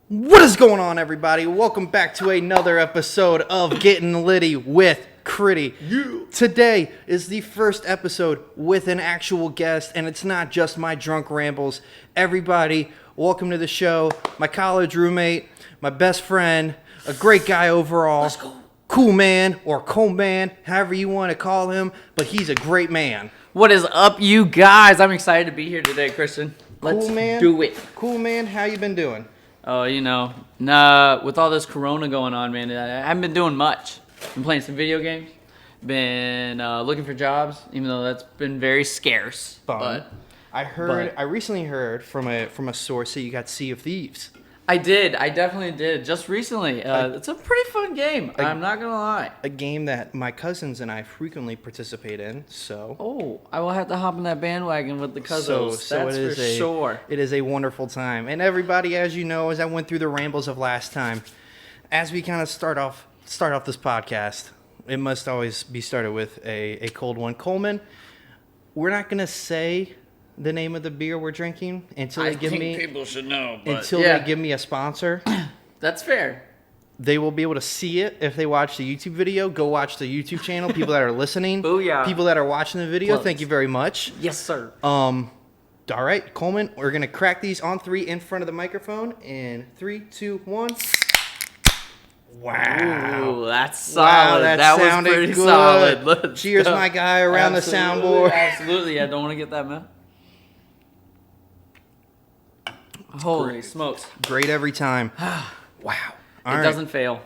What is going on, everybody? Welcome back to another episode of Gettin Litty with Critty. Today is the first episode with an actual guest, and it's not just my drunk rambles. Everybody, welcome to the show. My college roommate, my best friend, a great guy overall. Let's go. Cool man or Coleman, however you want to call him, but he's a great man. What is up, you guys? I'm excited to be here today, Christian. Let's Cool man. do it. Cool man, how you been doing? Oh, with all this corona going on, man, I haven't been doing much. Been playing some video games. Been looking for jobs, even though that's been very scarce. Fun. I recently heard from a source that you got Sea of Thieves. I definitely did. Just recently. It's a pretty fun game. I'm not going to lie. A game that my cousins and I frequently participate in, so... Oh, I will have to hop in that bandwagon with the cousins. So that's it is for sure. It is a wonderful time. And everybody, as you know, as I went through the rambles of last time, as we kind of start off this podcast, it must always be started with a cold one. Coleman, we're not going to say the name of the beer we're drinking until they give me... people should know, but until they give me a sponsor. That's fair. They will be able to see it if they watch the YouTube video. Go watch the YouTube channel. People that are listening. Booyah. People that are watching the video, Plugs. thank you very much. Yes, sir. All right, Coleman, we're going to crack these on three in front of the microphone. In 3, 2, 1. Wow. Ooh, that's solid. Wow, that was sounded pretty good. solid. Let's Cheers, go. my guy, around the soundboard. Absolutely. I don't want to get that, man. Holy great. smokes. Great every time. Wow. All It right. doesn't fail.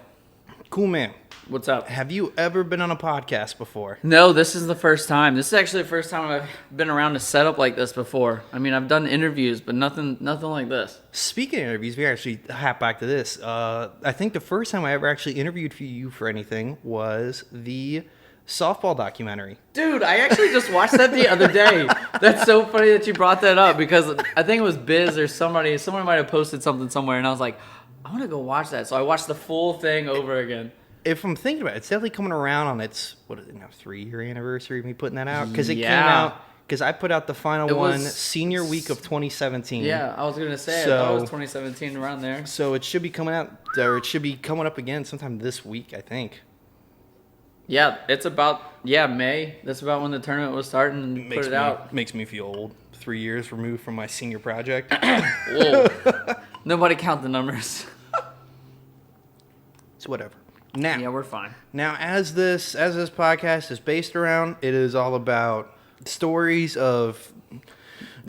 Cool, man. What's up? Have you ever been on a podcast before? No, this is the first time. This is actually the first time I've been around a setup like this before. I mean, I've done interviews, but nothing like this. Speaking of interviews, we actually hop back to this. I think the first time I ever actually interviewed for you for anything was the softball documentary. Dude, I actually just watched that the other day. That's so funny that you brought that up because I think it was Biz or somebody might have posted something somewhere, and I was like, I want to go watch that. So I watched the full thing over again. If I'm thinking about it, it's definitely coming around on its, 3-year anniversary of me putting that out. Because it came out, because I put out the final one senior week of 2017. Yeah, I was going to say, I thought it was 2017 around there. So it should be coming out, or it should be coming up again sometime this week, I think. Yeah, it's about, May. That's about when the tournament was starting and put it out. Makes me feel old. 3 years removed from my senior project. Whoa. Nobody count the numbers. It's whatever. Now, Yeah, we're fine. Now, as this podcast is based around, it is all about stories of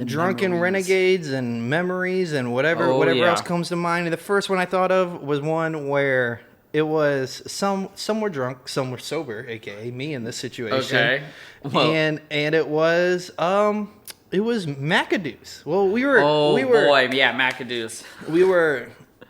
drunken renegades and memories and whatever else comes to mind. And the first one I thought of was one where it was some were drunk, some were sober, aka me in this situation. Okay. Well, And it was McAdoo's. Well, we were McAdoo's.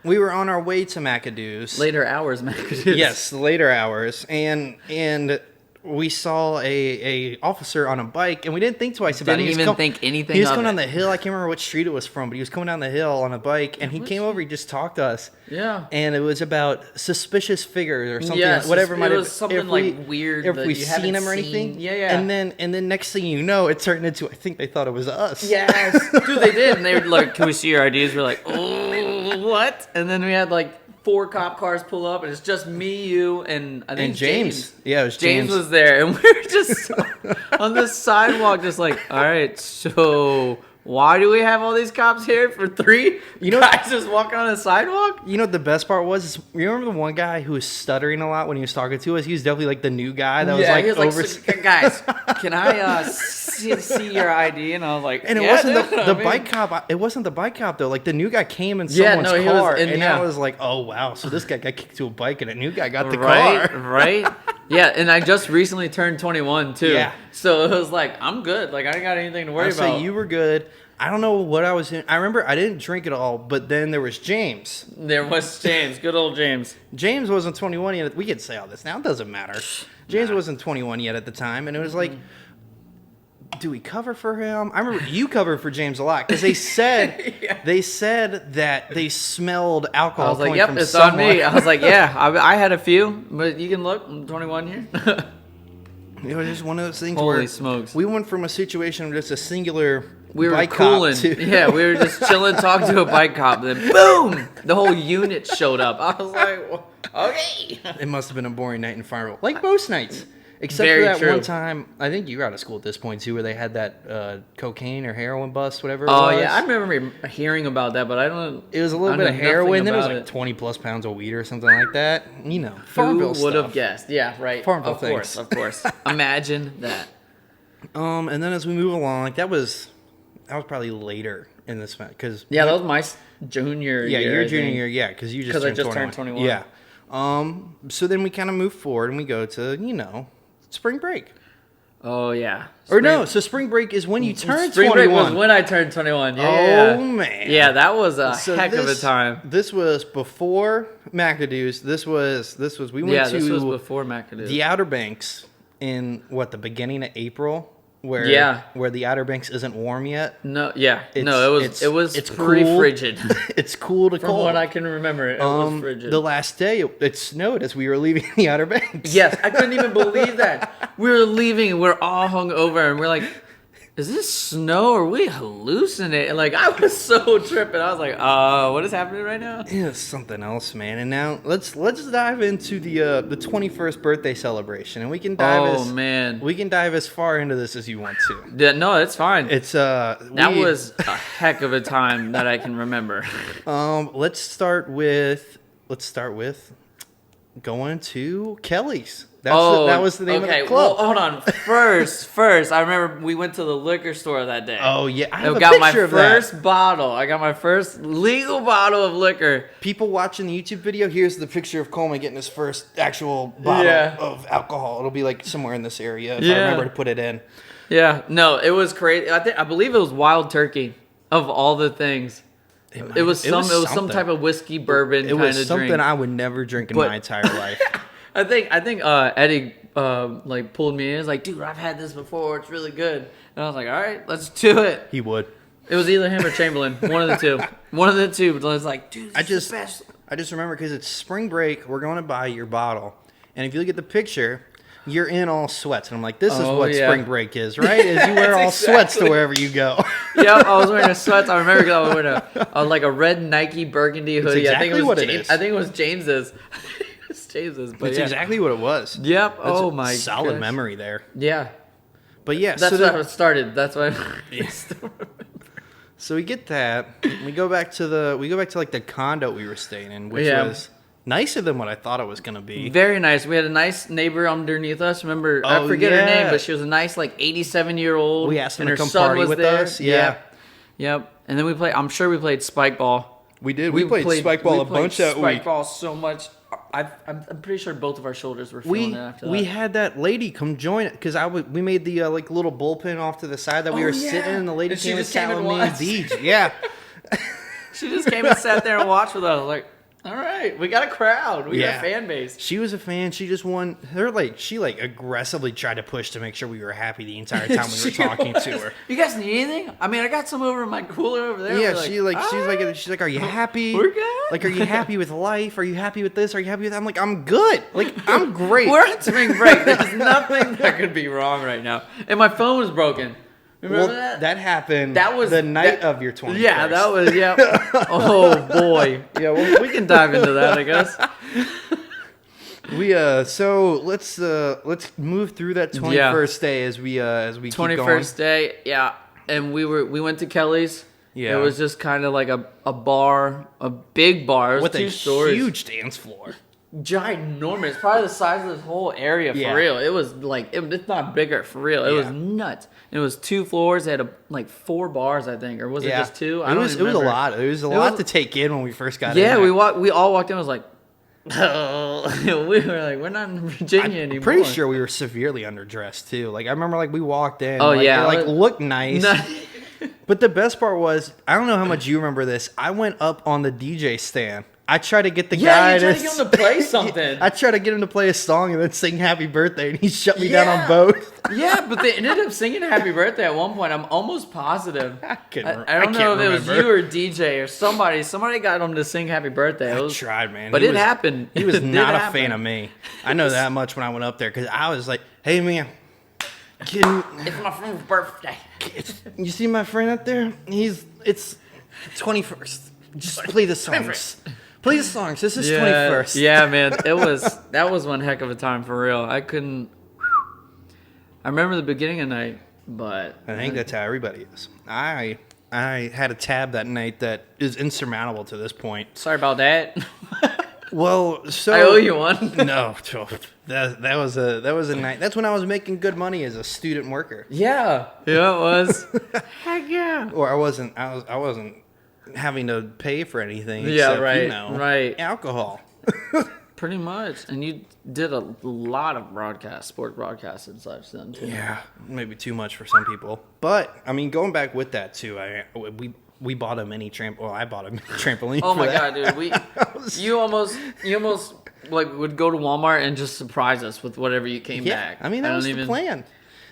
we were on our way to McAdoo's. Later hours, McAdoo's. Yes, the later hours, and we saw a officer on a bike, and we didn't think twice about it. Didn't even think anything. He was of coming it. down the hill. I can't remember what street it was from, but he was coming down the hill on a bike, and he came over. He just talked to us. Yeah. And it was about suspicious figures or something. Yeah, whatever it might have was something like weird If that we've you seen haven't him or seen. anything. Yeah. And then next thing you know, it turned into I think they thought it was us. Yes, dude, they did, and they were like, "Can we see your IDs?" We're like, "Oh, what?" And then we had like 4 cop cars pull up, and it's just me, you, and I think James. Yeah, it was James. James was there, and we were just on the sidewalk, just like, all right, so why do we have all these cops here for 3 guys just walking on the sidewalk? You know what the best part was? Is, you remember the one guy who was stuttering a lot when he was talking to us? He was definitely like the new guy that was like he was over. like, guys, can I see your ID? And I was like, And it wasn't the bike cop. It wasn't the bike cop though. Like the new guy came in someone's he car, was and I was like, "Oh wow!" So this guy got kicked to a bike, and a new guy got the right, car. Right? Yeah, and I just recently turned 21 too. Yeah. So it was like, I'm good. Like I ain't got anything to worry I about. say you were good. I don't know what I was in. I remember I didn't drink it all, but then there was James. There was James, good old James. James wasn't 21 yet. We could say all this now. It doesn't matter. James wasn't 21 yet at the time, and it was like, do we cover for him? I remember you covered for James a lot because they said they said that they smelled alcohol. I was like, coming yep, from it's someone. on me. I was like, yeah, I had a few, but you can look. I'm 21 here. It was just one of those things Holy where smokes. we went from a situation of just a singular we were bike cooling. cop, too. Yeah, we were just chilling, talking to a bike cop. Then boom, the whole unit showed up. I was like, well, okay. It must have been a boring night in Farmville, like most nights. Except Very for that true. one time, I think you were out of school at this point too, where they had that cocaine or heroin bust, whatever it Oh was. yeah, I remember hearing about that, but I don't. It was a little I bit know of heroin, then it was nothing like about 20 plus pounds of weed or something like that. You know, Farmville Who would have stuff. guessed? Yeah, right. Farmville of course, things. of course. Imagine that. And then as we move along, like that was probably later in this because Yeah, that was my junior yeah, year. your I junior think. year, yeah, because you just 'Cause I turned just 21. turned 21. Yeah. So then we kind of move forward and we go to spring break. Oh yeah. Or no, so spring break is when you turn Spring 21. break was when I turned 21. Yeah. Oh, man. Yeah, that was a So heck of a this- time. This was before McAdoo's. This was we went Yeah, to this was before McAdoo. the Outer Banks in the beginning of April, where the Outer Banks isn't warm yet. No, yeah, It's- no, it's it's pretty cool. frigid. It's cool to From cold. what I can remember, it was frigid. The last day it snowed as we were leaving the Outer Banks. Yes, I couldn't even believe that. We were leaving, and we're all hung over, and we're like, is this snow or are we hallucinating? Like, I was so tripping. I was like, what is happening right now? Yeah, it's something else, man. And now let's dive into the 21st birthday celebration, and we can dive. Man. We can dive as far into this as you want to. Yeah, no, it's fine. It's That was a heck of a time that I can remember. Let's start with going to Kelly's. That was the name of the club. Well, hold on. First, I remember we went to the liquor store that day. Oh yeah, I have a got my picture of that. first bottle. I got my first legal bottle of liquor. People watching the YouTube video, here's the picture of Coleman getting his first actual bottle Yeah. of alcohol. It'll be like somewhere in this area if I Yeah. remember to put it in. Yeah, no, it was crazy. I believe it was Wild Turkey of all the things. It was some something. type of whiskey bourbon It kind was of something drink. I would never drink in But- my entire life. I think Eddie like pulled me in. He was like, dude, I've had this before. It's really good. And I was like, all right, let's do it. He would. It was either him or Chamberlain. One of the two. But I was like, dude, this is the best. I just remember because it's spring break. We're going to buy your bottle, and if you look at the picture, you're in all sweats, and I'm like, this is Oh, what yeah. spring break is, right? Is you wear all That's sweats to exactly- wherever you go. Yep, I was wearing a sweats. I remember because I was wearing like a red Nike burgundy hoodie. exactly what it James, is. I think it was James's. It's James's. But That's yeah. exactly what it was. Yep. That's Oh a my. solid gosh. memory there. Yeah. But yeah, That's so how it started. That's why. So we get that. We go back to like the condo we were staying in, which Yeah. was nicer than what I thought it was gonna be. Very nice. We had a nice neighbor underneath us. Remember, I Oh, forget her name, yeah. but she was a nice, like 87-year-old. We asked them and to her come son party was with there. us. Yeah. Yep. And then we played. I'm sure we played spike ball. We did. We played spike ball a bunch that spike week. ball so much. I'm pretty sure both of our shoulders were feeling it after that. We had that lady come join it because we made the like little bullpen off to the side that we Oh, were yeah. sitting, and the lady And she came and just came sat and with me and watched. Deej. Yeah. She just came and sat there and watched with us. Like, all right, we got a crowd. We got a fan base. She was a fan. She just won. She aggressively tried to push to make sure we were happy the entire time we were She talking to was. her. You guys need anything? I mean, I got some over in my cooler over there. Yeah, We're she's like, are you happy? We're good. Like, are you happy with life? Are you happy with this? Are you happy with that? I'm like, I'm good. Like, I'm great. We're on spring break. There's nothing that could be wrong right now. And my phone was broken. Remember Well, that? happened. That was the night that- of your 21st. Yeah, that was, yeah. Oh, boy. Yeah, well, we can dive into that, I guess. We so let's move through that 21st day as we keep going. 21st day, yeah. And we went to Kelly's. Yeah. It was just kind of like a bar, a big bar. It was with two a stories. huge dance floor. Ginormous. Probably the size of this whole area for Yeah. real. It was like, it's not bigger for real. It was Yeah. nuts. It was 2 floors. It had like 4 bars, I think. Or was it just 2? It was a lot. It was a lot to take in when we first got in. Yeah, there. we all walked in. I was like, oh. We were like, we're not in Virginia anymore. I'm pretty sure we were severely underdressed too. Like I remember, like we walked in. Oh, like, yeah. it, like looked nice. But the best part was, I don't know how much you remember this. I went up on the DJ stand. I tried to get the guy you tried to get him to play something. I tried to get him to play a song and then sing Happy Birthday, and he shut me down Yeah. on both. Yeah, but they ended up singing Happy Birthday at one point. I'm almost positive. I don't can't know if it was remember. you or DJ or somebody. Somebody got him to sing Happy Birthday. I tried, man. But He it was- happened. He was It did not a happen. fan of me. I know that much when I went up there because I was like, "Hey, man, can It's my friend's birthday. You see my friend up there? It's 21st. Just play the songs. Play the songs. This is 21st. Yeah, man. That was one heck of a time for real. I remember the beginning of the night, but I think that's how everybody is. I had a tab that night that is insurmountable to this point. Sorry about that. Well, so I owe you one. No, that was a night. That's when I was making good money as a student worker. Yeah, it was. Heck yeah. Or I wasn't having to pay for anything. Yeah, except, right. Right. Alcohol. Pretty much, and you did a lot of sport broadcasts and such then too. Yeah, maybe too much for some people. But I mean, going back with that too, we bought a mini trampoline. Well, I bought a mini trampoline. Oh for my that. god, dude! You almost like would go to Walmart and just surprise us with whatever you came back. I mean, that was the plan.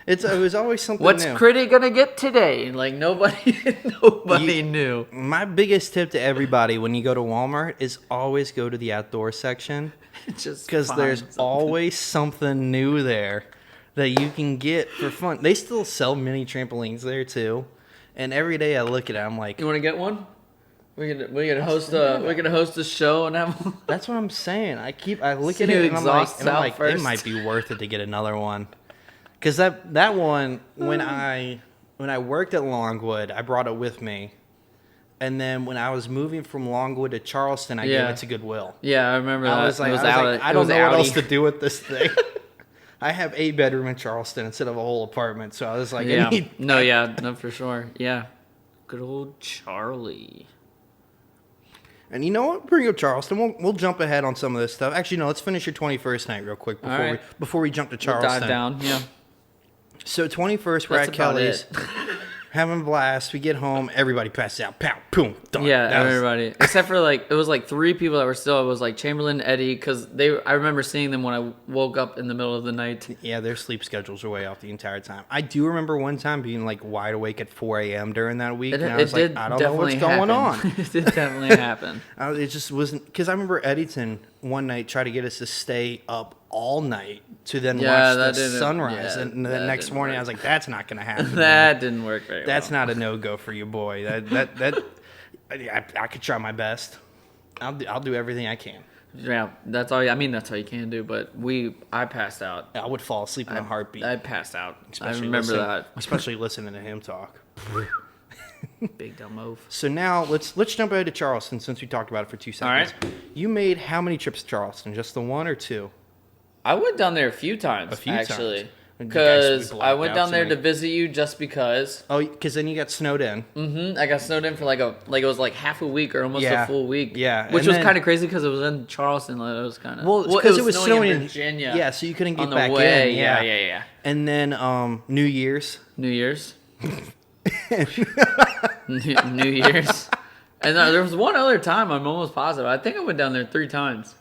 It was always something What's new. Critty gonna get today? Like nobody knew. My biggest tip to everybody when you go to Walmart is always go to the outdoor section, Just because there's always something new there that you can get for fun. They still sell mini trampolines there too, and every day I look at it, I'm like, You want to get one? We're gonna host a show and have. that's what I'm saying. I look See at who it and I'm like, exhausts out it first. might be worth it to get another one. Because that one, when I worked at Longwood, I brought it with me. And then when I was moving from Longwood to Charleston, I gave it to Goodwill. Yeah, I remember that. I was like, I don't know what else to do with this thing. I have a bedroom in Charleston instead of a whole apartment. So I was like, Yeah, I need no, for sure. Yeah, good old Charlie. And you know what? Bring up Charleston. We'll jump ahead on some of this stuff. Actually, no, let's finish your 21st night real quick before we jump to Charleston. Dive down, yeah. So 21st, we're That's at about Kelly's, it. having a blast. We get home, everybody passes out. Pow, boom, done. Yeah, That was- everybody except for it was like 3 people that were still. It was like Chamberlain, Eddie, because I remember seeing them when I woke up in the middle of the night. Yeah, their sleep schedules are way off the entire time. I do remember one time being like wide awake at 4 a.m. during that week, and I was like, I don't know what's going on. It did definitely happen. It just wasn't, because I remember Eddieton one night tried to get us to stay up all night to then watch the sunrise, and the next morning I was like, that's not going to happen. That didn't work very well. That's not a no-go for you, boy. I could try my best. I'll do everything I can. Yeah, that's all. That's all you can do. But I passed out. I would fall asleep in a heartbeat. I passed out. Especially I remember that. Especially listening to him talk. Big dumb move. So now let's jump ahead to Charleston since we talked about it for 2 seconds. All right. You made how many trips to Charleston? Just the one or two? I went down there a few times. You Actually. guys Because blocked I went out down so there many- to visit you just because. Oh, because then you got snowed in. I got snowed in for it was like half a week or almost Yeah. a full week. Yeah, Which and was then- kind of crazy because it was in Charleston. It was kind of because it was snowing in Virginia. Yeah, so you couldn't get on the back way. in. Yeah. And then New Year's. New Year's. New Year's. And there was one other time I'm almost positive. I think I went down there 3 times.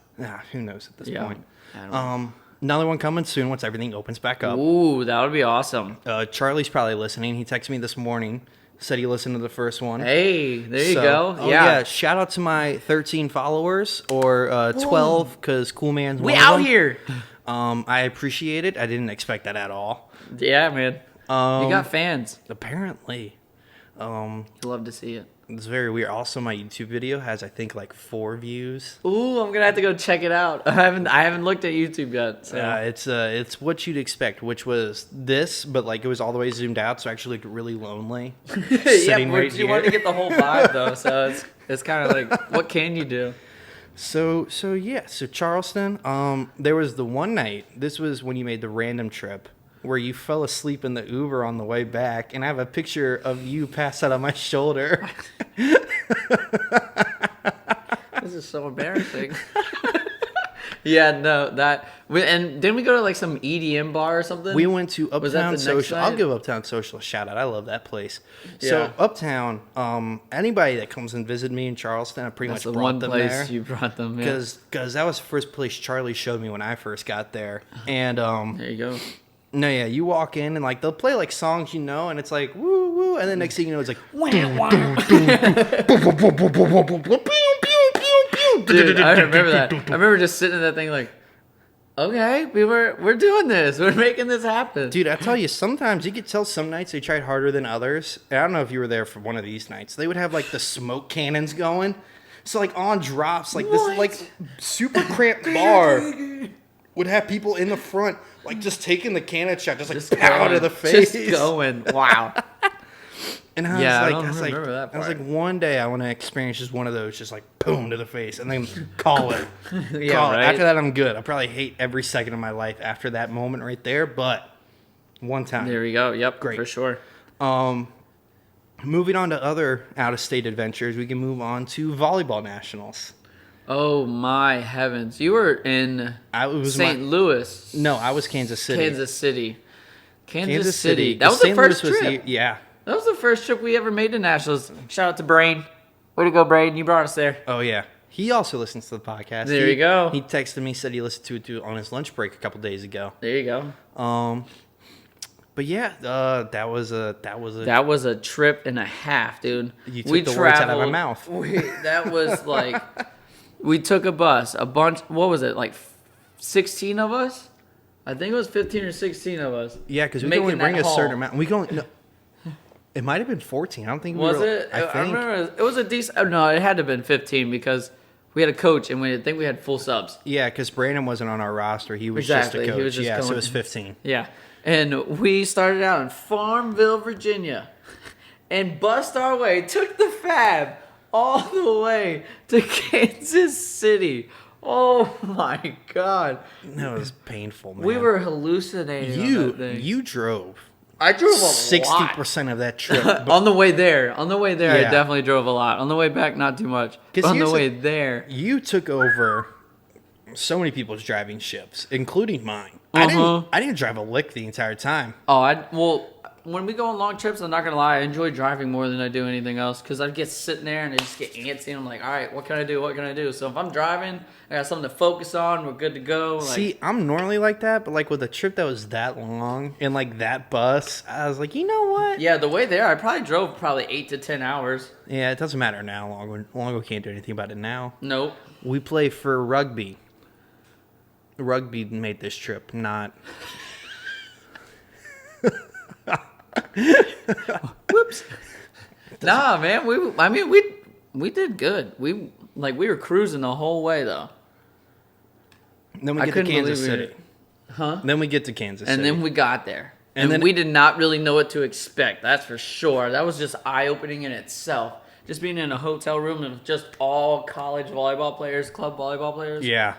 Who knows at this Yeah. point. I don't know. Another one coming soon once everything opens back up. Ooh, that would be awesome. Charlie's probably listening. He texted me this morning. Said he listened to the first one. Hey, there you So- go. Oh, yeah. Shout out to my 13 followers, or 12, because Coolman's We one of out them. here. I appreciate it. I didn't expect that at all. Yeah, man. You got fans. Apparently. You love to see it. It's very weird. Also, my YouTube video has, I think, like 4 views. Ooh, I'm gonna have to go check it out. I haven't looked at YouTube yet. So. It's what you'd expect, which was this, but like it was all the way zoomed out, so I actually looked really lonely. Yeah, sitting but right you want to here. get the whole vibe though, so it's kind of like, what can you do? So Charleston. There was the one night. This was when you made the random trip where you fell asleep in the Uber on the way back, and I have a picture of you passed out on my shoulder. This is so embarrassing. Yeah, no, and didn't we go to like some EDM bar or something? We went to Was that the Uptown next Social. night? I'll give Uptown Social a shout out. I love that place. Yeah. So Uptown, anybody that comes and visit me in Charleston, I pretty That's much the brought one them place there. you brought them. Yeah. Because that was the first place Charlie showed me when I first got there. And There you go. no, yeah, you walk in and like they'll play like songs you know, and it's like woo woo, and then next thing you know it's like Dude, I remember that. I remember just sitting in that thing like, okay, we're doing this. We're making this happen. Dude, I tell you, sometimes you could tell some nights they tried harder than others. And I don't know if you were there for one of these nights. They would have like the smoke cannons going. So like on drops, like this like super cramped bar would have people in the front like just taking the cannon shot, just pow to the face. Just going. Wow. And I was like, one day I want to experience just one of those, just like boom to the face, and then call it. Yeah, call it. right? After that, I'm good. I probably hate every second of my life after that moment right there, but one time. There we go. Yep, Great. for sure. Moving on to other out-of-state adventures, we can move on to volleyball nationals. Oh my heavens! You were in St. Louis. No, I was Kansas City. Kansas City. That was the St. first Louis trip. Yeah. That was the first trip we ever made to nationals. Shout out to Brain. Way to go, Brain. You brought us there. Oh, yeah. He also listens to the podcast. There you go. He texted me, said he listened to it on his lunch break a couple days ago. There you go. But yeah, that was a trip and a half, dude. You took the words out of my mouth. That was like, we took a bus, a bunch. What was it, like 16 of us? I think it was 15 or 16 of us. Yeah, because we can only bring a certain amount. We can only, no, it might have been 14. I don't think was it? I think. I remember it was a decent. Oh, no, it had to have been 15 because we had a coach and I think we had full subs. Yeah, because Brandon wasn't on our roster. He was Exactly. just a coach. He was just so going, it was 15. Yeah. And we started out in Farmville, Virginia, and bust our way, took the Fab all the way to Kansas City. Oh my God. That was painful, man. We were hallucinating on that thing. You drove. I drove a 60% of that trip. lot. On the way there, I Yeah. definitely drove a lot. On the way back, not too much. But on the way there. You took over so many people's driving shifts, including mine. Uh-huh. I didn't drive a lick the entire time. Well, when we go on long trips, I'm not going to lie, I enjoy driving more than I do anything else because I get sitting there and I just get antsy and I'm like, all right, what can I do? What can I do? So if I'm driving, I got something to focus on, we're good to go. See, I'm normally like that, but like with a trip that was that long and like that bus, I was like, you know what? Yeah, the way there, I probably drove 8 to 10 hours. Yeah, it doesn't matter now. Longo can't do anything about it now. Nope. We play for rugby. Rugby made this trip, not... Whoops. Nah, man. We did good. We were cruising the whole way though. Then we get to Kansas City. Then we get to Kansas City. And then we got there. And then we did not really know what to expect. That's for sure. That was just eye-opening in itself. Just being in a hotel room and just all college volleyball players, club volleyball players. Yeah.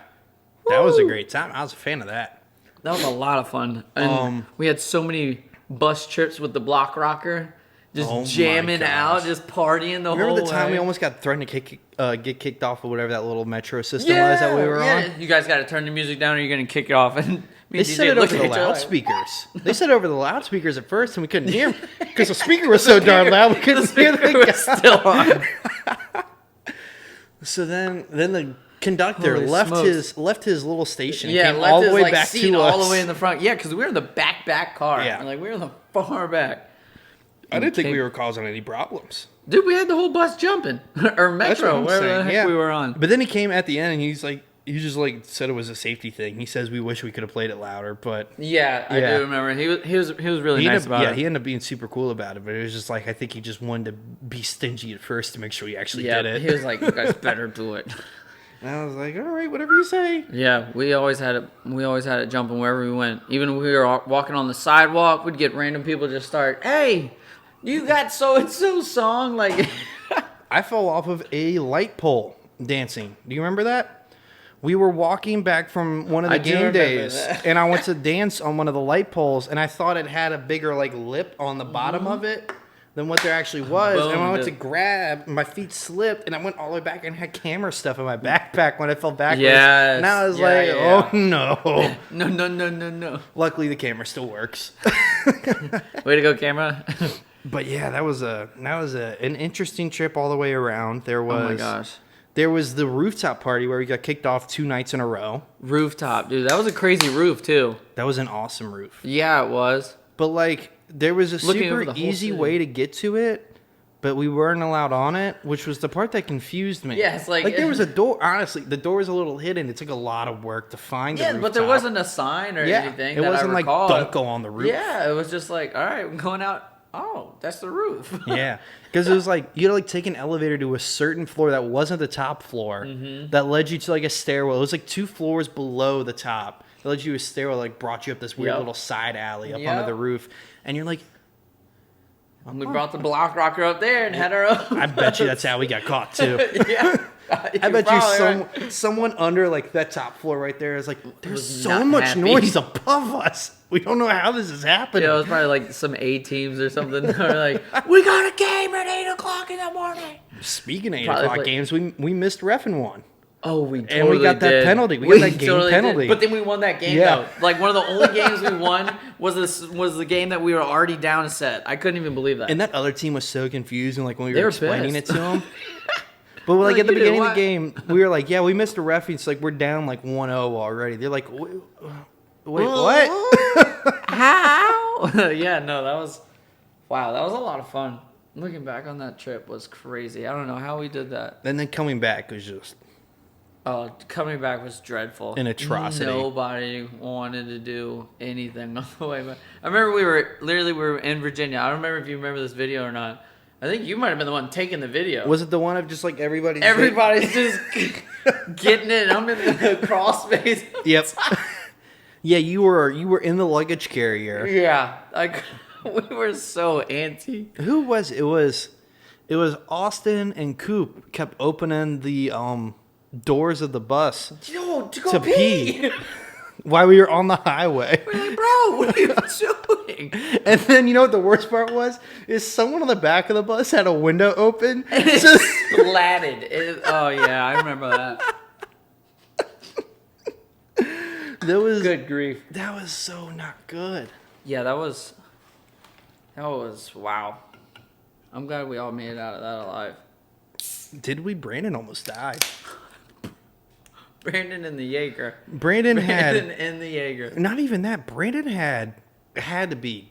That was a great time. I was a fan of that. That was a lot of fun. And we had so many bus trips with the block rocker. Just jamming out, just partying the whole way. Remember the time we almost got threatened to get kicked off of whatever that little metro system was that we were on? You guys got to turn the music down or you're going to kick it off. And they said it over the loudspeakers. They said it over the loudspeakers at first and we couldn't hear them because the speaker was so darn loud we couldn't hear the guy. Still on. So then the conductor left his little station. Yeah, came left all the his way back seat to all us. the way in the front. Yeah, because we were in the back car. Yeah, we were in the far back. I didn't think we were causing any problems. Dude, we had the whole bus jumping or metro, wherever the heck we were on. But then he came at the end and he's like, he just like said it was a safety thing. He says we wish we could have played it louder, but yeah, I do remember. He was really nice about it. Yeah, he ended up being super cool about it, but it was just like I think he just wanted to be stingy at first to make sure he actually did it. He was like, you guys better do it. And I was like, all right, whatever you say. Yeah, we always had it. We always had it jumping wherever we went. Even when we were walking on the sidewalk, we'd get random people just start, "Hey, you got so and so song?" Like, I fell off of a light pole dancing. Do you remember that? We were walking back from one of the game days, and I went to dance on one of the light poles, and I thought it had a bigger like lip on the bottom of it than what there actually was. And when I went to grab, my feet slipped, and I went all the way back and had camera stuff in my backpack when I fell backwards. Yes. And I was oh no. No. Luckily, the camera still works. Way to go, camera. But yeah, that was an interesting trip all the way around. There was, oh my gosh. There was the rooftop party where we got kicked off 2 nights in a row. Rooftop, dude. That was a crazy roof, too. That was an awesome roof. Yeah, it was. But, like, there was a Looking super easy way to get to it. but we weren't allowed on it, which was the part that confused me. Yeah, it's like there was a door. Honestly, the door was a little hidden. It took a lot of work to find the rooftop. but there wasn't a sign or anything. It that wasn't I like recall. don't go on the roof. Yeah, it was just like, all right, I'm going out. Oh, that's the roof. Yeah, because it was like you had to like take an elevator to a certain floor that wasn't the top floor. That led you to like a stairwell. It was like 2 floors below the top. It led you to a stairwell, like brought you up this weird little side alley up onto the roof, and you're like. We brought the block rocker up there and had our own. I bet you that's how we got caught too. Yeah. I bet you someone under like that top floor right there is like, there's so much happy. noise above us. We don't know how this is happening. Yeah, it was probably like some A teams or something. They're like, we got a game at 8 o'clock in the morning. Speaking of 8 Probably o'clock games, we missed reffing one. Oh, we totally And we got that did. penalty. We got that game totally penalty. Did. But then we won that game though. Like one of the only games we won was the game that we were already down a set. I couldn't even believe that. And that other team was so confused and like when we They were were explaining pissed. it to them. But like Like, at the you beginning did of the game, we were like, yeah, we missed a ref. It's like we're down like 1-0 already. They're like, wait what? How? Yeah, no, that was a lot of fun. Looking back on that trip was crazy. I don't know how we did that. And then coming back was just Coming back was dreadful. an atrocity. Nobody wanted to do anything on the way back. I remember we were in Virginia. I don't remember if you remember this video or not. I think you might have been the one taking the video. Was it the one of just like everybody's just getting it. I'm in the crawl space. Yep. Yeah, you were in the luggage carrier. Yeah, like we were so anti. Who was it? It was Austin and Coop kept opening the doors of the bus Yo, to go to pee. pee while we were on the highway. We're like, bro, what are you doing? And then you know what the worst part was? Is someone on the back of the bus had a window open. It So- splatted. Oh yeah, I remember that. that was Good grief. That was so not good. Yeah, that was wow. I'm glad we all made it out of that alive. Did we? Brandon almost died. Brandon in the Jaeger. Brandon in the Jaeger. not even that. Brandon had to be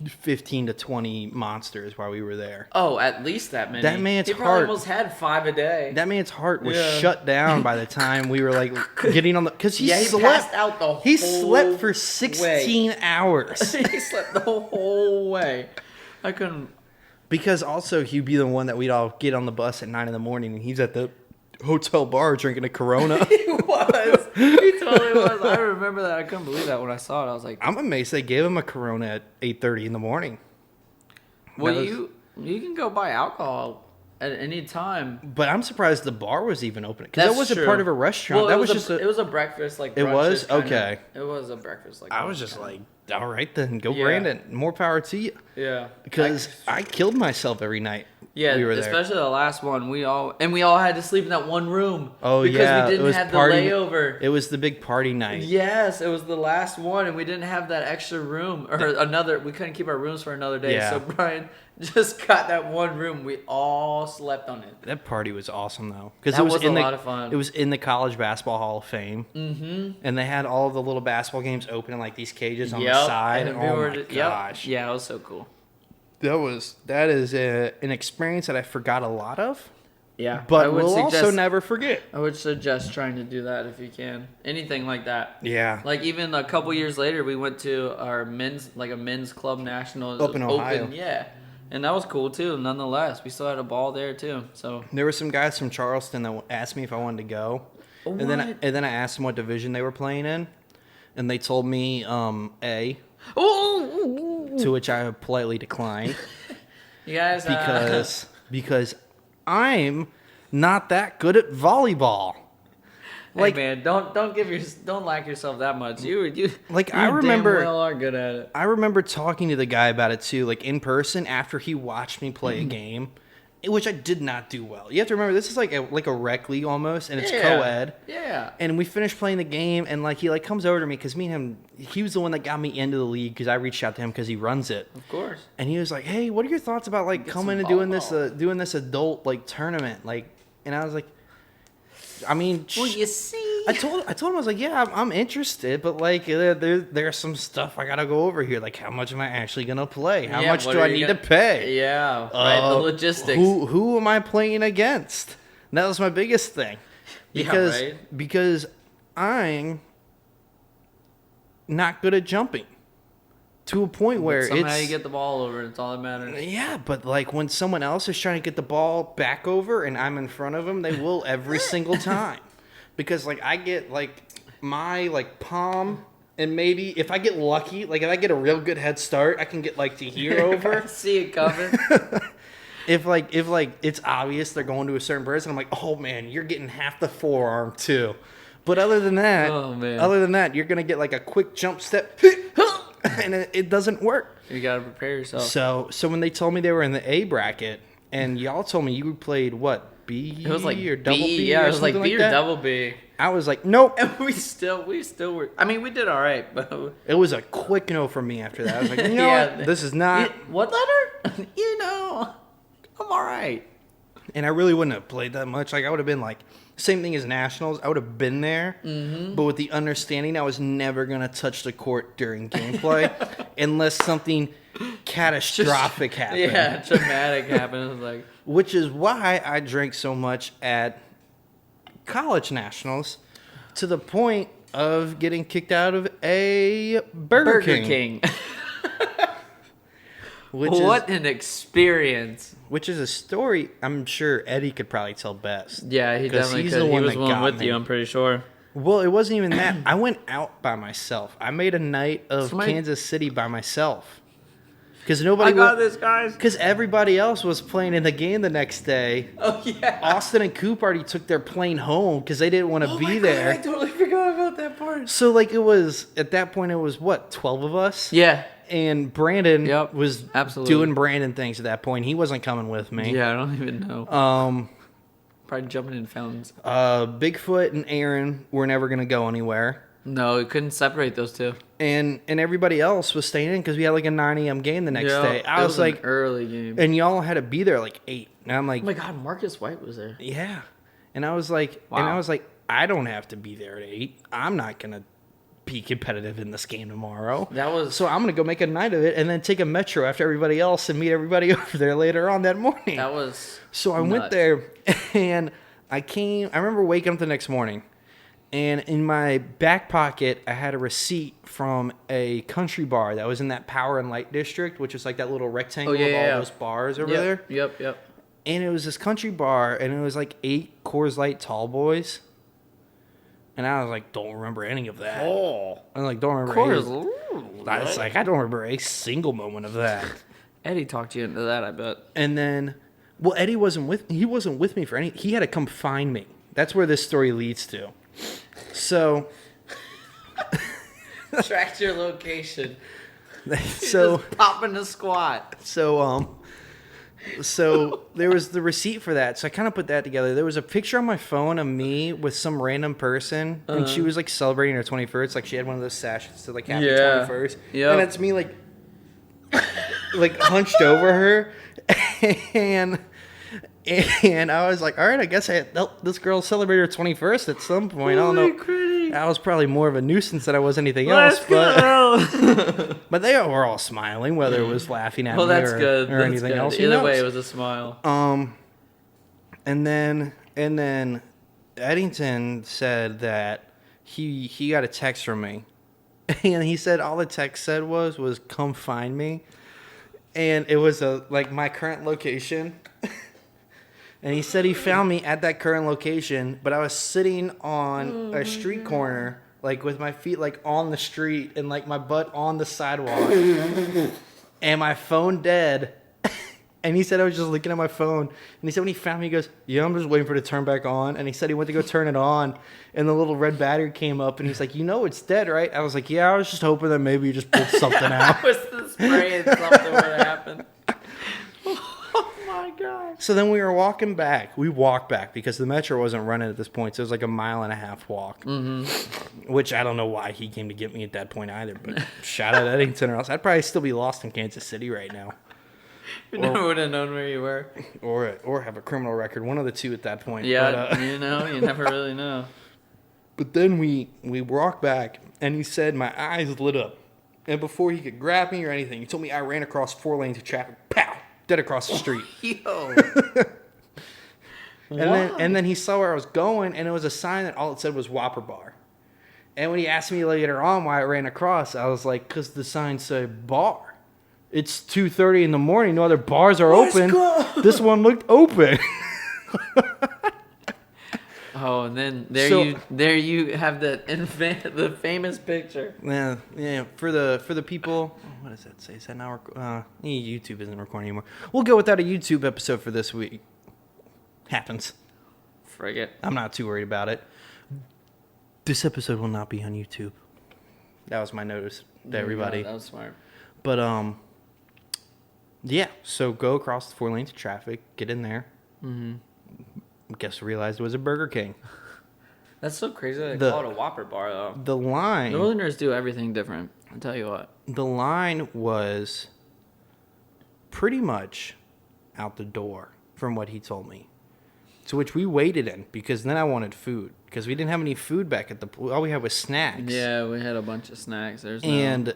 15 to 20 monsters while we were there. Oh, at least that many. That man's he probably heart- almost had 5 a day. That man's heart was Yeah. shut down by the time we were like getting on the because he he slept. passed out the whole He slept for way. 16 hours. He slept the whole way. I couldn't. Because also he'd be the one that we'd all get on the bus at 9 in the morning and he's at the hotel bar drinking a Corona. He was. He totally was. I remember that. I couldn't believe that when I saw it. I was like, I'm amazed they gave him a Corona at 8:30 in the morning. well, That was- you can go buy alcohol at any time. But I'm surprised the bar was even open because that That's wasn't true. part of a restaurant. Well, that it was a, just it was a breakfast like. It was? brunch-ish kinda. Okay. It was a breakfast like. I was brunch just kinda. like, all right then, go Yeah. Brandon. More power to you. Yeah. Because I killed myself every night. Yeah, we were there. especially the last one. We all had to sleep in that one room. Oh because yeah, we it didn't was have party. the layover. It was the big party night. Yes, it was the last one, and we didn't have that extra room or another. We couldn't keep our rooms for another day, Yeah. so Brian just got that one room. We all slept on it. That party was awesome though, because That it was was in a the lot of fun. it was in the College Basketball Hall of Fame, and they had all of the little basketball games open in like these cages on the side. and Oh my gosh, yeah, it was so cool. that is an experience that I forgot a lot of, Yeah, but we'll also never forget. I would suggest trying to do that if you can. Anything like that. Yeah, Like even a couple years later, we went to our men's club national Up in Ohio. yeah, and that was cool too. Nonetheless, we still had a ball there too. So there were some guys from Charleston that asked me if I wanted to go, and then I asked them what division they were playing in, and they told me A, to which I politely declined. you guys, because I'm not that good at volleyball. like, hey man, don't like yourself that much. You Like, you I remember- damn well are good at it. I remember talking to the guy about it too, like in person after he watched me play a game, which I did not do well. You have to remember this is like a rec league almost, and it's co-ed. Yeah. And we finished playing the game, and like he like comes over to me because me and him, he was the one that got me into the league because I reached out to him because he runs it. Of course. And he was like, "Hey, what are your thoughts about like coming and some doing this adult like tournament?" Like, and I was like, I mean, Well, you see, I told him, I was like, yeah, I'm interested, but like there's some stuff I gotta go over here. Like, how much am I actually gonna play? How much do I need to pay? Yeah, right. The logistics. Who am I playing against? And that was my biggest thing. Because I'm not good at jumping. To a point where somehow you get the ball over, and it's all that matters. Yeah, but like when someone else is trying to get the ball back over and I'm in front of them, they will every single time. Because like I get like my like palm, and maybe if I get lucky, like if I get a real good head start, I can get like to here over. I see it coming. If it's obvious they're going to a certain person, I'm like, oh man, you're getting half the forearm too. But other than that, you're gonna get like a quick jump step. And it doesn't work. You gotta prepare yourself. So when they told me they were in the A bracket, and y'all told me you played what, B? It was like or double B? Yeah, it was like B like or that? double B. I was like, nope. And we still were. I mean, we did all right, but It was a quick no from me after that. I was like, you know what? This is not. What letter? I'm all right. And I really wouldn't have played that much. Like I would have been like, same thing as nationals. I would have been there, but with the understanding I was never gonna touch the court during gameplay, unless something catastrophic happened. Yeah, traumatic happened. It was like, which is why I drank so much at college nationals, to the point of getting kicked out of a Burger King. What an experience! Which is a story I'm sure Eddie could probably tell best. Yeah, he definitely could. He was one with you, I'm pretty sure. Well, it wasn't even that. I went out by myself. I made a night of Kansas City by myself. Because this, guys. Because everybody else was playing in the game the next day. Oh, yeah. Austin and Coop already took their plane home because they didn't want to be there. I totally forgot about that part. So, like, at that point, it was, what, 12 of us? Yeah. And Brandon was doing Brandon things at that point. He wasn't coming with me. Yeah, I don't even know. Probably jumping in fountains. Bigfoot and Aaron were never going to go anywhere. No, we couldn't separate those two. And everybody else was staying in because we had like a 9 a.m. game the next day. I was like, an early game. And y'all had to be there like 8. And I'm like, oh my God, Marcus White was there. Yeah. And I was like, I don't have to be there at 8. I'm not going to be competitive in this game tomorrow. So I'm going to go make a night of it and then take a metro after everybody else and meet everybody over there later on that morning. So I went there and I remember waking up the next morning, and in my back pocket I had a receipt from a country bar that was in that Power and Light district, which is like that little rectangle with all those bars over there. Yep. And it was this country bar, and it was like 8 Coors Light tall boys. And I was like, don't remember any of that. Oh. I'm like, don't remember I was like, I don't remember a single moment of that. Eddie talked you into that, I bet. And then, well, Eddie wasn't with me for any. He had to come find me. That's where this story leads to. So. Tracked your location. So. Just popping a squat. So there was the receipt for that. So I kind of put that together. There was a picture on my phone of me with some random person, and she was like celebrating her 21st. Like she had one of those sashes to like happy 21st. Yeah. And it's me like hunched over her, and I was like, all right, I guess this girl celebrated her 21st at some point. I don't know. Critty. I was probably more of a nuisance than I was anything else. But they were all smiling, whether it was laughing at me or anything else. Either way, it was a smile. And then Eddington said that he got a text from me, and he said all the text said was come find me, and it was my current location. And he said he found me at that current location, but I was sitting on a street corner, like with my feet like on the street and like my butt on the sidewalk, and my phone dead. And he said I was just looking at my phone. And he said when he found me, he goes, yeah, I'm just waiting for it to turn back on. And he said he went to go turn it on, and the little red battery came up, and he's like, you know it's dead, right? I was like, yeah, I was just hoping that maybe you just pulled something out. I was just praying something would happen. Oh my God. So then we walked back because the metro wasn't running at this point. So it was like a 1.5 mile walk, which I don't know why he came to get me at that point either. But shout out Eddington, or else I'd probably still be lost in Kansas City right now. You never would have known where you were. Or have a criminal record. One of the two at that point. Yeah, but, you never really know. But then we walked back, and he said my eyes lit up. And before he could grab me or anything, he told me I ran across 4 lanes of traffic. Pow! Dead across the street. Yo. And then he saw where I was going, and it was a sign that all it said was Whopper Bar. And when he asked me later on why I ran across, I was like, because the sign said bar. It's 2:30 in the morning. No other bars are open. This one looked open. Oh, and then there you have the famous picture. Yeah. For the people, what does that say? Is that now? YouTube isn't recording anymore. We'll go without a YouTube episode for this week. Happens. Frig it. I'm not too worried about it. This episode will not be on YouTube. That was my notice to everybody. That was smart. But yeah. So go across the 4 lanes of traffic, get in there. Mm-hmm. Guess realized it was a Burger King. That's so crazy that they call it a Whopper Bar, though. The line... Northerners do everything different. I'll tell you what. The line was pretty much out the door, from what he told me. To which we waited in, because then I wanted food. Because we didn't have any food back at the... All we had was snacks. Yeah, we had a bunch of snacks. And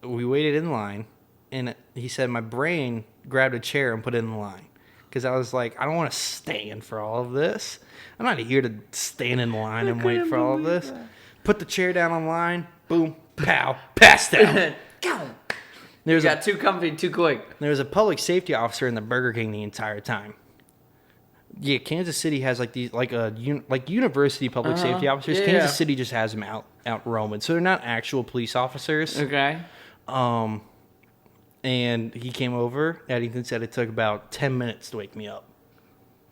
we waited in line, and he said my brain grabbed a chair and put it in the line. Because I was like, I don't want to stand for all of this. I'm not here to stand in line and wait for all of this. Put the chair down on line. Boom. Pow. Passed out. You got too comfy too quick. There was a public safety officer in the Burger King the entire time. Yeah, Kansas City has like these like university public safety officers. Yeah, Kansas City just has them out roaming. So they're not actual police officers. Okay. And he came over. Eddington said it took about 10 minutes to wake me up.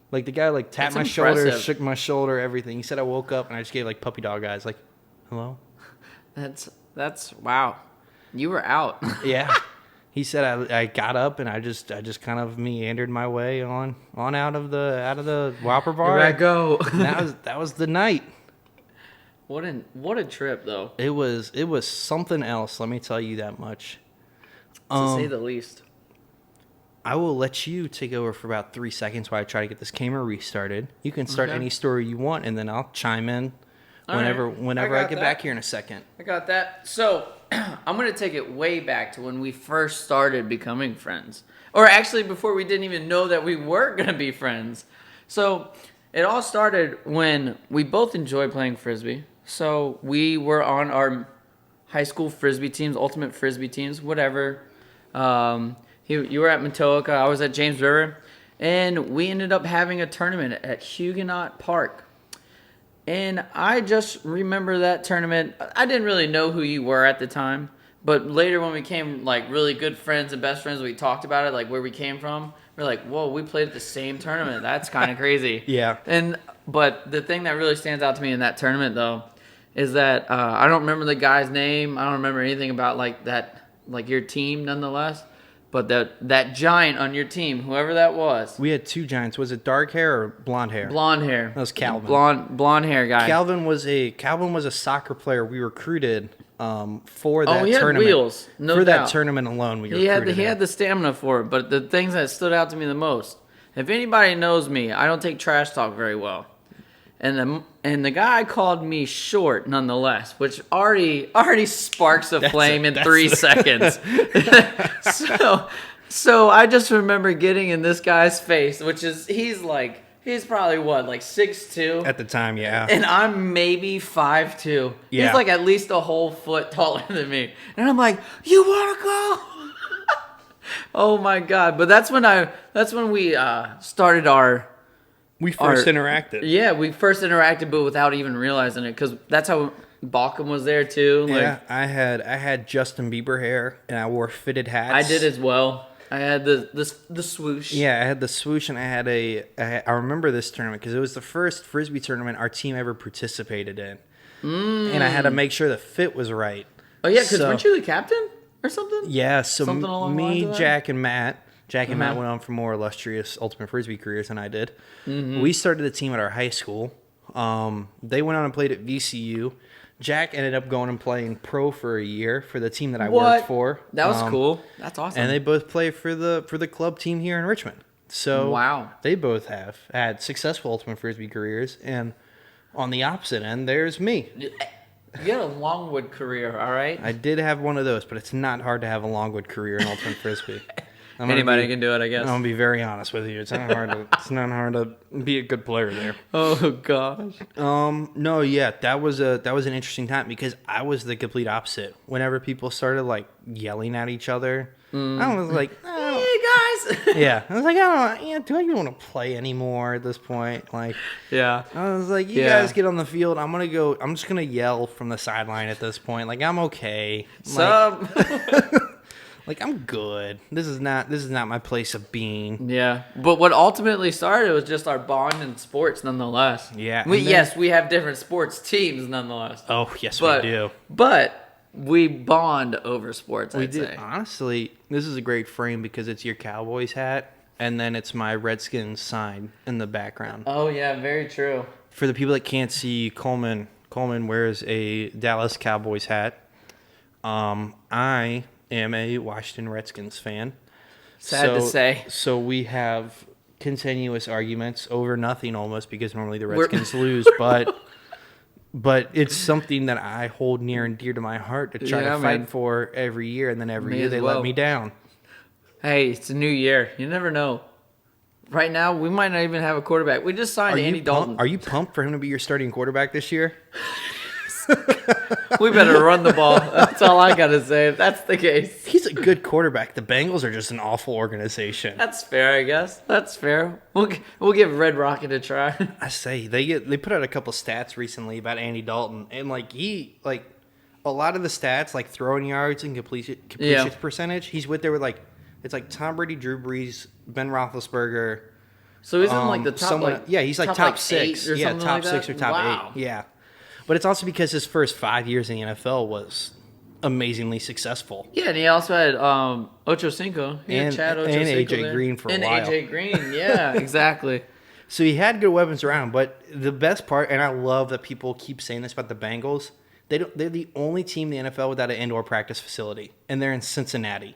Like, the guy, like, tapped my shoulder, shook my shoulder, everything. He said I woke up, and I just gave, like, puppy dog eyes. Like, hello? That's wow. You were out. Yeah. He said I got up, and I just kind of meandered my way on out of the Whopper Bar. Here I go. That was the night. What a trip, though. It was something else, let me tell you that much. To say the least. I will let you take over for about 3 seconds while I try to get this camera restarted. You can start any story you want, and then I'll chime in whenever I get back here in a second. I got that. So, I'm going to take it way back to when we first started becoming friends. Or actually, before we didn't even know that we were going to be friends. So, it all started when we both enjoyed playing Frisbee. So, we were on our high school Frisbee teams, ultimate Frisbee teams, whatever. You were at Matoaka, I was at James River, and we ended up having a tournament at Huguenot Park. And I just remember that tournament. I didn't really know who you were at the time, but later when we became like really good friends and best friends, we talked about it, like where we came from. We're like, whoa, we played at the same tournament. That's kind of crazy. Yeah. But the thing that really stands out to me in that tournament, though, is that I don't remember the guy's name. I don't remember anything about like that. Like your team, nonetheless, but that giant on your team, whoever that was. We had 2 giants. Was it dark hair or blonde hair? Blonde hair. That was Calvin. Blonde hair guy. Calvin was a soccer player we recruited for that he had tournament. Wheels, no for doubt. That tournament alone, He had the stamina for it. But the things that stood out to me the most, if anybody knows me, I don't take trash talk very well. And the guy called me short, nonetheless, which already sparks a flame in 3 seconds. So I just remember getting in this guy's face, which is he's probably what, like 6'2" at the time, yeah. And I'm maybe 5'2". Yeah. He's like at least a whole foot taller than me, and I'm like, "You wanna go?" Oh my god! But that's when we started our. We first interacted. Yeah, we first interacted, but without even realizing it, because that's how Balkan was there too. Yeah, I had Justin Bieber hair, and I wore fitted hats. I did as well. I had the swoosh. Yeah, I had the swoosh, and I remember this tournament because it was the first Frisbee tournament our team ever participated in, and I had to make sure the fit was right. Oh yeah, because weren't you the captain or something? Yeah, so something along the lines of that? Jack, and Matt. Jack and Matt went on for more illustrious Ultimate Frisbee careers than I did. Mm-hmm. We started the team at our high school. They went on and played at VCU. Jack ended up going and playing pro for a year for the team that I worked for. That was cool. That's awesome. And they both play for the club team here in Richmond. So Wow. they both have had successful Ultimate Frisbee careers. And on the opposite end, there's me. You had a Longwood career, all right? I did have one of those, but it's not hard to have a Longwood career in Ultimate Frisbee. Anybody can do it, I guess. I'm gonna be very honest with you. It's not hard to be a good player there. Oh gosh. No, yeah, that was an interesting time because I was the complete opposite. Whenever people started like yelling at each other, I was like, Hey guys. yeah, I was like, I don't know, yeah, do I even want to play anymore at this point? Like, Yeah. I was like, you guys get on the field. I'm just gonna yell from the sideline at this point. Like, I'm okay. Some. Like, I'm good. This is not my place of being. Yeah, but what ultimately started was just our bond in sports, nonetheless. Yeah. Yes, we have different sports teams, nonetheless. Oh, yes, But, we do. But we bond over sports, I'd We do. say. Honestly, this is a great frame because it's your Cowboys hat, and then it's my Redskins sign in the background. Oh, yeah, very true. For the people that can't see, Coleman wears a Dallas Cowboys hat. I am a Washington Redskins fan. Sad to say. So we have continuous arguments over nothing almost because normally the Redskins lose, but it's something that I hold near and dear to my heart to try to fight for every year, and then every year they let me down. Hey, it's a new year. You never know. Right now, we might not even have a quarterback. We just signed Andy Dalton. Are you pumped for him to be your starting quarterback this year? We better run the ball. That's all I got to say, if that's the case. He's a good quarterback. The Bengals are just an awful organization. That's fair, I guess. That's fair. We'll give Red Rocket a try. I say they put out a couple stats recently about Andy Dalton, and a lot of the stats like throwing yards and completion percentage. He's with there with it's like Tom Brady, Drew Brees, Ben Roethlisberger. So he's in like the top he's like top 6 or something top like that? 6 or top Wow. 8. Yeah. But it's also because his first 5 years in the NFL was amazingly successful. Yeah, and he also had Ocho Cinco. He had Chad Ocho and Cinco AJ there. Green for a and while. And AJ Green, yeah, exactly. So he had good weapons around, but the best part, and I love that people keep saying this about the Bengals, they're the only team in the NFL without an indoor practice facility, and they're in Cincinnati.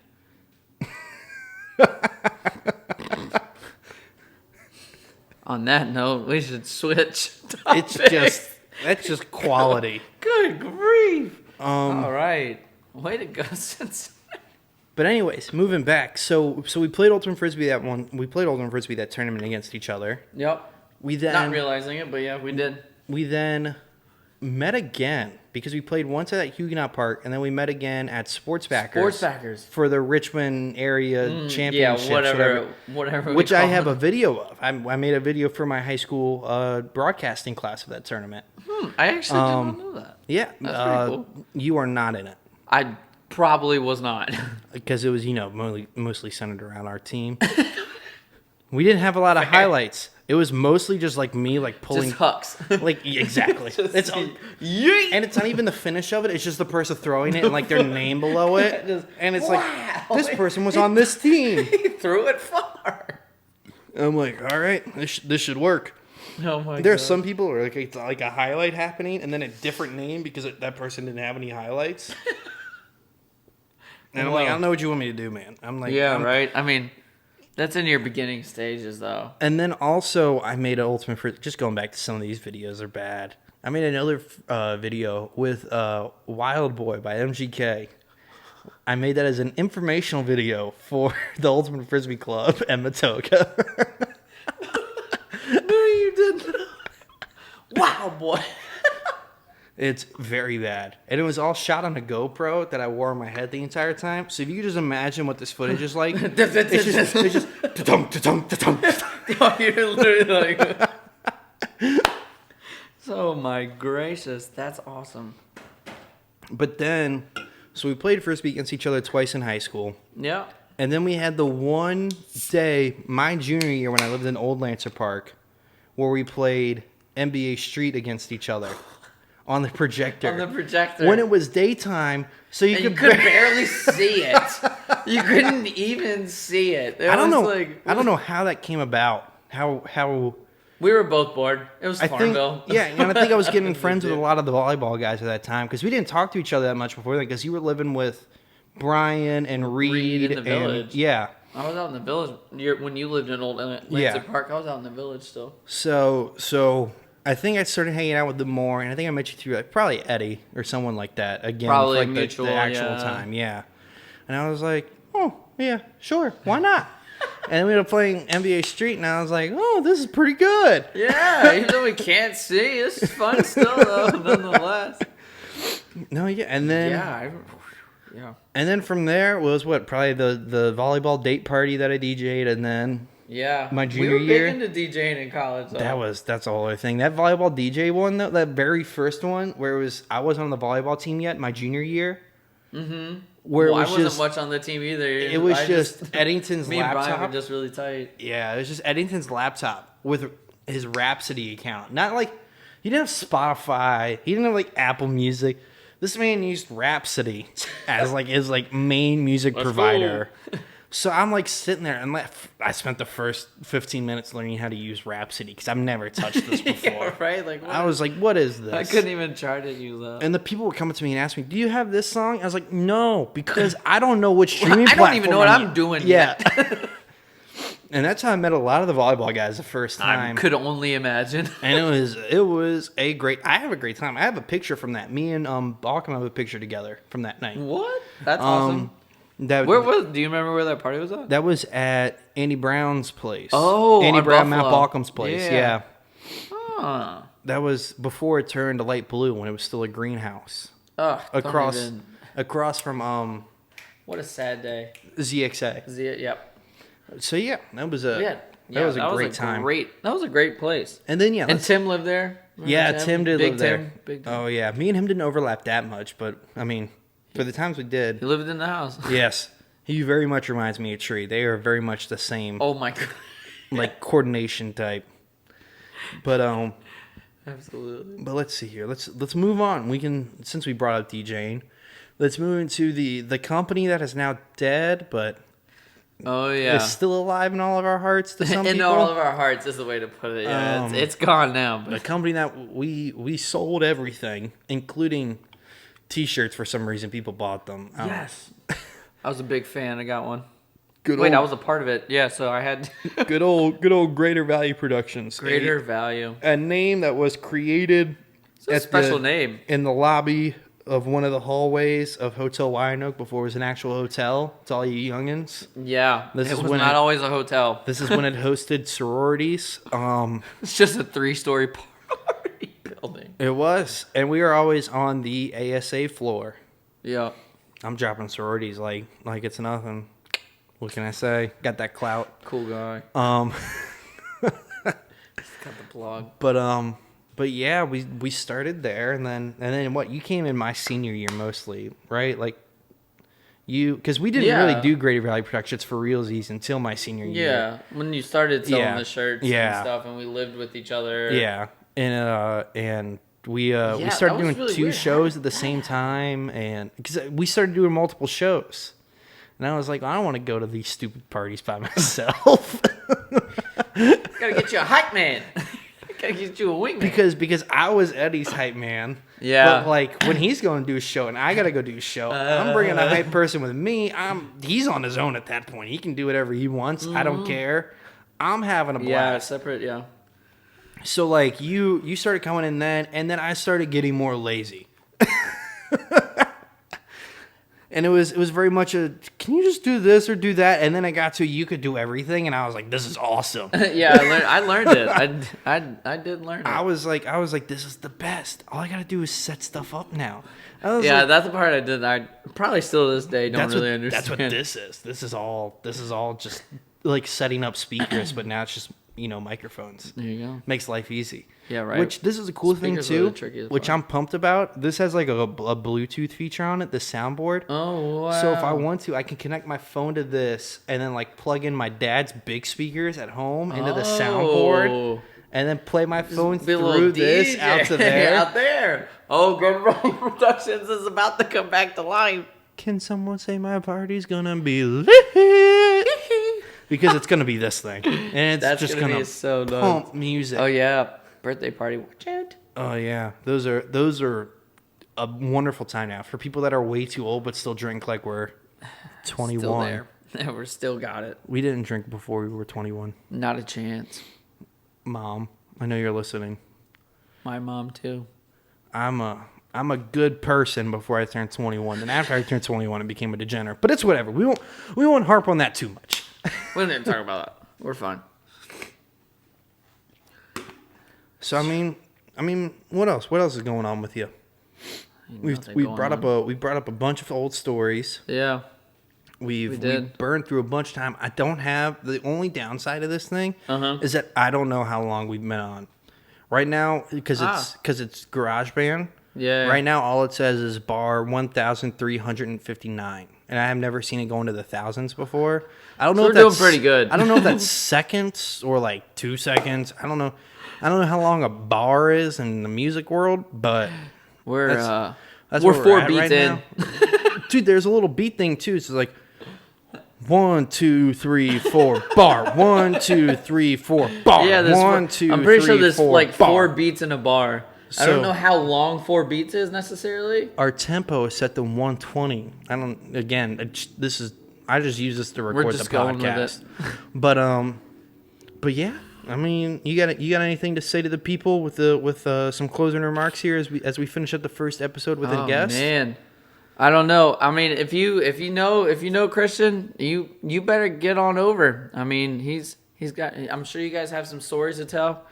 On that note, we should switch topics. That's just quality. Good grief. All right. Way to go, Cincinnati. But anyways, moving back. So we played Ultimate Frisbee that tournament against each other. Yep. We then Not realizing it, but yeah, we did. We then met again because we played once at Huguenot Park, and then we met again at Sportsbackers for the Richmond area championships. Yeah, whatever. Which I have a video of. I made a video for my high school broadcasting class of that tournament. I actually did not know that. Yeah, that's pretty cool. You are not in it. I probably was not because it was mostly centered around our team. We didn't have a lot of highlights. It was mostly just like me pulling just hucks. Exactly. And it's not even the finish of it. It's just the person throwing it and their name below it. And it's this person was on this team. He threw it far. I'm like, all right, this should work. Oh my god. There are some people where it's like a highlight happening and then a different name because that person didn't have any highlights. And I'm like, I don't know what you want me to do, man. I'm like, right. I mean, that's in your beginning stages, though. And then also, I made an Ultimate Frisbee. Just going back to some of these videos are bad. I made another video with Wild Boy by MGK. I made that as an informational video for the Ultimate Frisbee Club at Matoka. No, you didn't. Wow, boy. It's very bad. And it was all shot on a GoPro that I wore on my head the entire time. So if you could just imagine what this footage is like, it's just ta-tunk, ta-tunk, ta-tunk. Oh, you're literally like... Oh my gracious, that's awesome. But then, so we played Frisbee against each other twice in high school. Yeah. And then we had the one day, my junior year when I lived in Old Lancer Park, where we played NBA Street against each other. On the projector. On the projector. When it was daytime, so you could barely see it. You couldn't even see it. I don't know how that came about. How we were both bored. It was Farmville. And I think I was getting friends with a lot of the volleyball guys at that time because we didn't talk to each other that much before then because you were living with Brian and Reed in the village. Yeah. I was out in the village when you lived in Old Lansing Park. I was out in the village still. So I think I started hanging out with them more, and I think I met you through probably Eddie or someone like that. Again, Probably for like mutual, the actual time, yeah. And I was like, oh yeah, sure, why not? And then we were playing NBA Street, and I was like, oh, this is pretty good. Yeah, even though we can't see, this is fun still though, nonetheless. No, yeah, and then yeah. And then from there was probably the volleyball date party that I DJ'd, and then my junior year. We were big into DJing in college. Though. That's a whole other thing. That volleyball DJ one, though, that very first one where I wasn't on the volleyball team yet, my junior year. Mm-hmm. Where I wasn't much on the team either. It was just Eddington's me laptop. Me and Brian were just really tight. Yeah, it was just Eddington's laptop with his Rhapsody account. Not like he didn't have Spotify. He didn't have like Apple Music. This man used Rhapsody as like his like main music provider. Cool. So I'm like sitting there and I spent the first 15 minutes learning how to use Rhapsody because I've never touched this before. Yeah, right? Like I was like, what is this? I couldn't even try to use that. And the people would come up to me and ask me, do you have this song? I was like, no, because I don't know which streaming platform. I don't even know what I'm doing yet. And that's how I met a lot of the volleyball guys the first time. I could only imagine. And it was a great. I have a great time. I have a picture from that. Me and Balkan have a picture together from that night. What? That's awesome. Do you remember where that party was at? That was at Andy Brown's place. Oh, Andy Brown, Buffalo. Matt Balkam's place. Yeah. Huh. That was before it turned to light blue when it was still a greenhouse. Across from What a sad day. ZXA. Yep. So yeah, that was a great time. That was a great place. And then and Tim lived there. Remember Tim did live there. Big Tim. Oh yeah, me and him didn't overlap that much, but I mean, for the times we did, he lived in the house. Yes, he very much reminds me of Tree. They are very much the same. Oh my god, like coordination type. But absolutely. But let's see here. Let's move on. We can, since we brought up DJing, let's move into the company that is now dead, but. Oh yeah, it's still alive in all of our hearts. To some people, all of our hearts is the way to put it. Yeah, it's gone now. But. A company that we sold everything, including T-shirts. For some reason, people bought them. Yes, I was a big fan. I got one. I was a part of it. Yeah, so I had good old Greater Value Productions. Greater Value, a name that was created. It's a special name in the lobby of one of the hallways of Hotel Wyandotte before it was an actual hotel. It's all you youngins. Yeah, it was not always a hotel. This is when it hosted sororities. It's just a 3-story party building. It was, and we were always on the ASA floor. Yeah, I'm dropping sororities like it's nothing. What can I say? Got that clout. Cool guy. Got the plug. But yeah, we started there, and then what? You came in my senior year mostly, right? Like because we didn't really do Greater Value Productions for realsies until my senior year. Yeah, when you started selling the shirts and stuff, and we lived with each other. Yeah, and we started doing really 2 shows at the same time, and because we started doing multiple shows, and I was like, I don't want to go to these stupid parties by myself. Gotta get you a hype man. Gotta get you a wingman. Because I was Eddie's hype man. Yeah. But like when he's going to do a show and I gotta go do a show, I'm bringing a hype person with me. He's on his own at that point. He can do whatever he wants. I don't care. I'm having a blast. Yeah, separate. Yeah. So like you started coming in then, and then I started getting more lazy. And it was very much can you just do this or do that? And then I got to you could do everything, and I was like, this is awesome. Yeah, I learned it. I did learn it. I was like, this is the best. All I gotta do is set stuff up now. Yeah, that's the part I did. I probably still to this day don't really understand. That's what this is. This is all just like setting up speakers, but now it's just microphones. There you go. Makes life easy. Yeah, right. Which this is a cool Speakers thing too, which I'm pumped about. This has like a Bluetooth feature on it, the soundboard. Oh wow! So if I want to, I can connect my phone to this and then like plug in my dad's big speakers at home into the soundboard, and then play my phone through this out to there. Out there. Oh, Good Running Productions is about to come back to life. Can someone say my party's gonna be lit? Because it's gonna be this thing, and it's just gonna be so pump music. Oh yeah, birthday party. Watch it. Oh yeah, those are a wonderful time now for people that are way too old but still drink like we're 21. Still there. Never still got it. We didn't drink before we were 21. Not a chance. Mom, I know you're listening. My mom too. I'm a good person before I turned 21. And after I turned 21, I became a degenerate. But it's whatever. We won't harp on that too much. We didn't talk about that. We're fine. So I mean, what else? What else is going on with you? We brought up a bunch of old stories. Yeah. We burned through a bunch of time. I don't have the only downside of this thing is that I don't know how long we've been on. Right now, because it's GarageBand. Yeah. Right now, all it says is bar 1,359, and I have never seen it go into the thousands before. I don't know. We're doing pretty good. I don't know if that's seconds or like 2 seconds. I don't know. I don't know how long a bar is in the music world, but we're that's we're where 4 at beats right in. Dude, there's a little beat thing too. So it's like 1, 2, 3, 4 bar. 1, 2, 3, 4 bar. Yeah, I'm pretty sure there's like bar. 4 beats in a bar. I don't know how long 4 beats is necessarily. Our tempo is set to 120. I just use this to record the podcast. But yeah, I mean, you got anything to say to the people with some closing remarks here as we finish up the first episode with a guest? Man, I don't know. I mean, if you know Christian, you better get on over. I mean, he's got. I'm sure you guys have some stories to tell.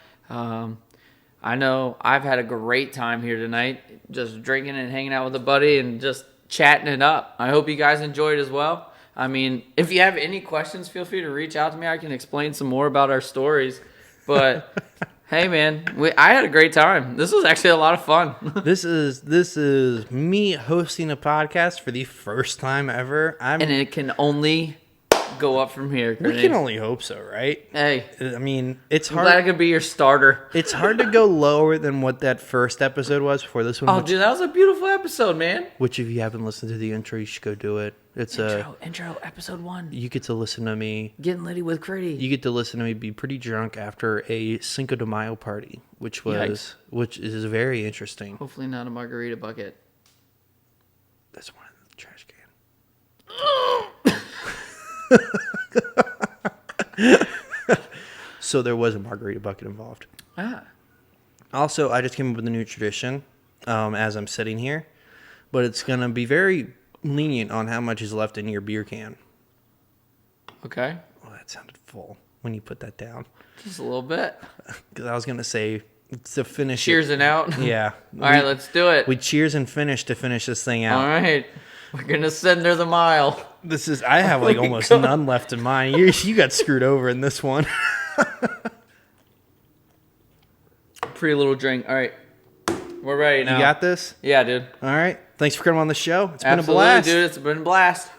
I know I've had a great time here tonight, just drinking and hanging out with a buddy and just chatting it up. I hope you guys enjoyed as well. I mean, if you have any questions, feel free to reach out to me. I can explain some more about our stories. But hey, man, I had a great time. This was actually a lot of fun. This is me hosting a podcast for the first time ever. And it can only go up from here. We can only hope so, right? Hey, I mean, it's I'm hard. glad I could be your starter. It's hard to go lower than what that first episode was before this one. Oh, dude, that was a beautiful episode, man. Which, if you haven't listened to the intro, you should go do it. It's intro, episode 1. You get to listen to me Getting Litty with Critty. You get to listen to me be pretty drunk after a Cinco de Mayo party, which is very interesting. Hopefully not a margarita bucket. That's one in the trash can. So there was a margarita bucket involved. Also, I just came up with a new tradition as I'm sitting here, but it's going to be very lenient on how much is left in your beer can. Okay. Well, that sounded full when you put that down. Just a little bit. Because I was going to say to finish Cheersing out? Yeah. All right, let's do it. We cheers and finish to finish this thing out. All right. We're going to send her the mile. I have like almost none left in mine. You got screwed over in this one. Pretty little drink. All right. We're ready now. You got this? Yeah, dude. All right. Thanks for coming on the show. It's been a Absolutely, blast. dude. It's been a blast.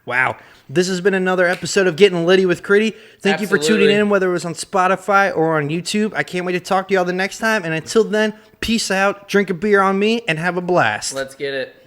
Wow. This has been another episode of Getting Litty with Critty. Thank you for tuning in, whether it was on Spotify or on YouTube. I can't wait to talk to y'all the next time. And until then, peace out, drink a beer on me, and have a blast. Let's get it.